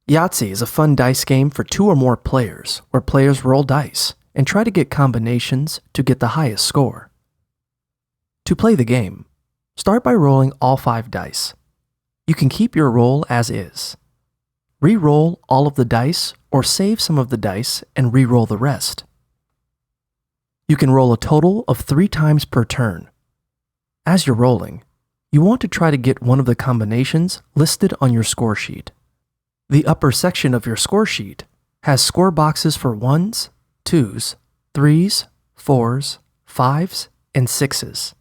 Yahtzee is a fun dice game for 2 or more players, where players roll dice and try to get combinations to get the highest score. To play the game, start by rolling all 5 dice. You can keep your roll as is. Re-roll all of the dice or save some of the dice and re-roll the rest. You can roll a total of 3 times per turn. As you're rolling, you want to try to get one of the combinations listed on your score sheet. The upper section of your score sheet has score boxes for 1s, 2s, 3s, 4s, 5s, and 6s.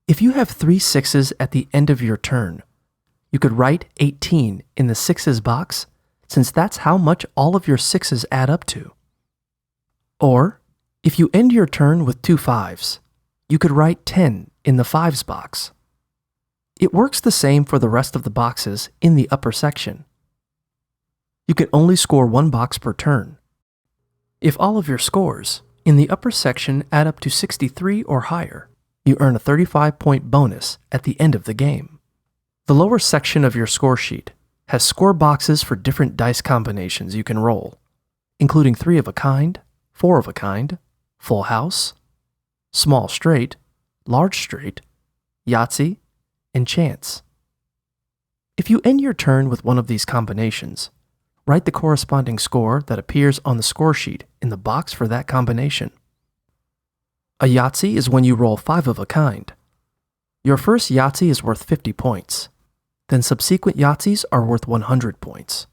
If you have 3 6s at the end of your turn, you could write 18 in the 6s box, since that's how much all of your 6s add up to. Or, if you end your turn with 2 5s, you could write 10 in the 5s box. It works the same for the rest of the boxes in the upper section. You can only score 1 box per turn. If all of your scores in the upper section add up to 63 or higher, you earn a 35-point bonus at the end of the game. The lower section of your score sheet has score boxes for different dice combinations you can roll, including 3 of a kind, 4 of a kind, full house, small straight, large straight, Yahtzee, and chance. If you end your turn with one of these combinations, write the corresponding score that appears on the score sheet in the box for that combination. A Yahtzee is when you roll 5 of a kind. Your first Yahtzee is worth 50 points. Then subsequent Yahtzees are worth 100 points.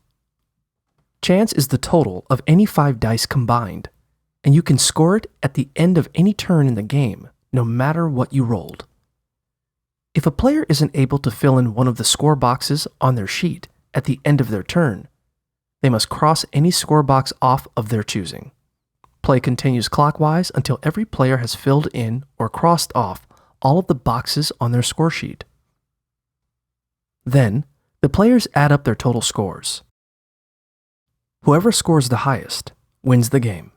Chance is the total of any 5 dice combined, and you can score it at the end of any turn in the game, no matter what you rolled. If a player isn't able to fill in one of the score boxes on their sheet at the end of their turn, they must cross any score box off of their choosing. Play continues clockwise until every player has filled in or crossed off all of the boxes on their score sheet. Then, the players add up their total scores. Whoever scores the highest wins the game.